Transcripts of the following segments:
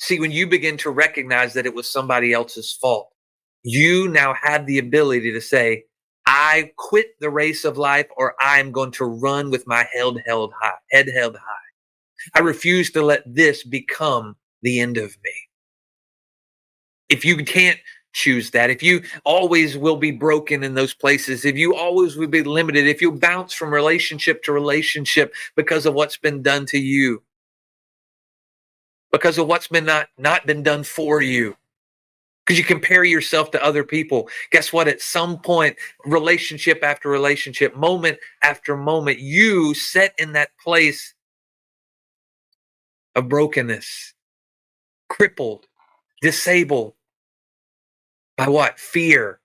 See, when you begin to recognize that it was somebody else's fault, you now have the ability to say, I quit the race of life, or I'm going to run with my head held high. I refuse to let this become the end of me. If you can't choose that, if you always will be broken in those places, if you always will be limited, if you bounce from relationship to relationship because of what's been done to you, because of what's been not been done for you, because you compare yourself to other people, guess what? At some point, relationship after relationship, moment after moment, you set in that place of brokenness, crippled, disabled by what? Fear,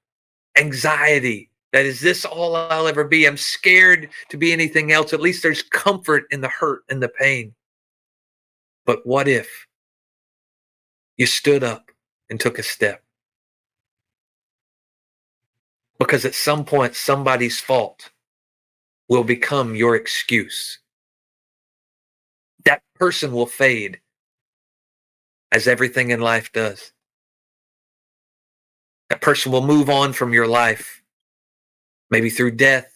anxiety. That is this all I'll ever be? I'm scared to be anything else. At least there's comfort in the hurt and the pain. But what if you stood up and took a step? Because at some point, somebody's fault will become your excuse. That person will fade, as everything in life does. That person will move on from your life, maybe through death,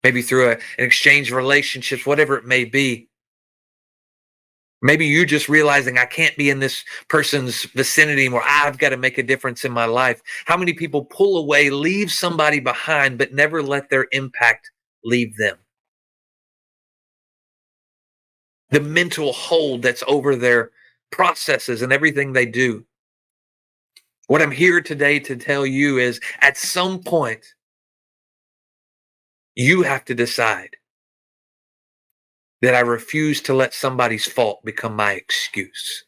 maybe through an exchange of relationships, whatever it may be. Maybe you just realizing I can't be in this person's vicinity anymore. I've got to make a difference in my life. How many people pull away, leave somebody behind, but never let their impact leave them? The mental hold that's over their processes and everything they do. What I'm here today to tell you is at some point, you have to decide that I refuse to let somebody's fault become my excuse.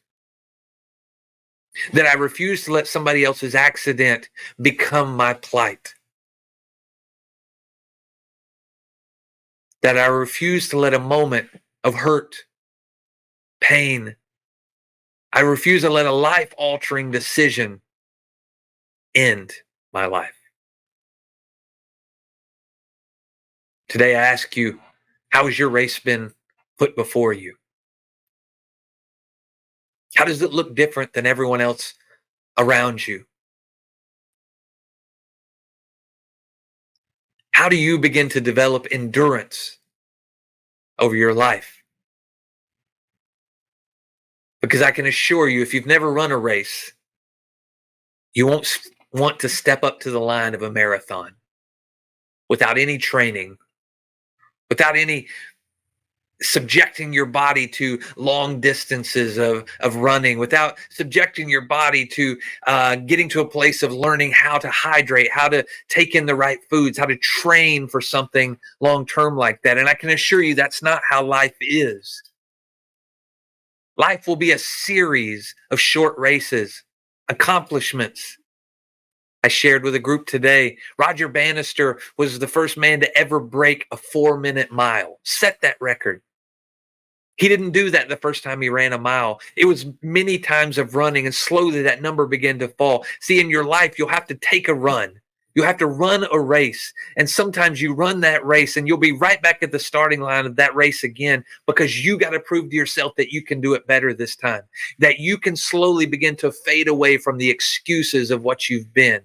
That I refuse to let somebody else's accident become my plight. That I refuse to let a moment of hurt, pain, I refuse to let a life-altering decision end my life. Today I ask you, how has your race been put before you? How does it look different than everyone else around you? How do you begin to develop endurance over your life? Because I can assure you, if you've never run a race, you won't want to step up to the line of a marathon without any training, without any subjecting your body to long distances of running, without subjecting your body to getting to a place of learning how to hydrate, how to take in the right foods, how to train for something long term like that. And I can assure you that's not how life is. Life will be a series of short races, accomplishments. I shared with a group today, Roger Bannister was the first man to ever break a 4-minute mile, set that record. He didn't do that the first time he ran a mile. It was many times of running, and slowly that number began to fall. See, in your life, you'll have to take a run. You have to run a race. And sometimes you run that race and you'll be right back at the starting line of that race again, because you got to prove to yourself that you can do it better this time, that you can slowly begin to fade away from the excuses of what you've been.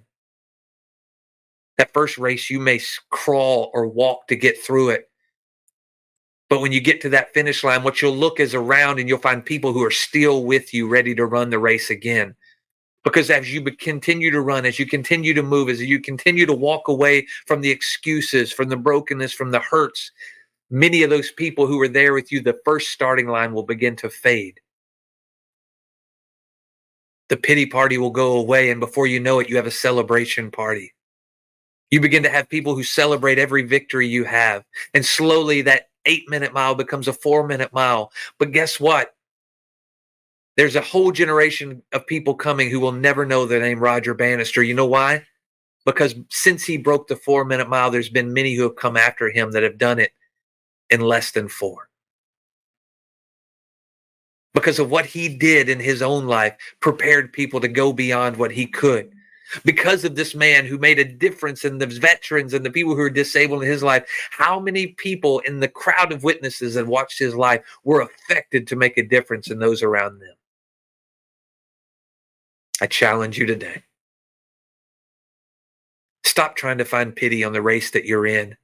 That first race, you may crawl or walk to get through it. But when you get to that finish line, what you'll look is around and you'll find people who are still with you, ready to run the race again. Because as you continue to run, as you continue to move, as you continue to walk away from the excuses, from the brokenness, from the hurts, many of those people who were there with you, the first starting line will begin to fade. The pity party will go away, and before you know it, you have a celebration party. You begin to have people who celebrate every victory you have. And slowly that 8-minute mile becomes a 4-minute mile. But guess what? There's a whole generation of people coming who will never know the name Roger Bannister. You know why? Because since he broke the 4-minute mile, there's been many who have come after him that have done it in less than 4. Because of what he did in his own life, prepared people to go beyond what he could. Because of this man who made a difference in the veterans and the people who are disabled in his life, how many people in the crowd of witnesses that watched his life were affected to make a difference in those around them? I challenge you today. Stop trying to find pity on the race that you're in.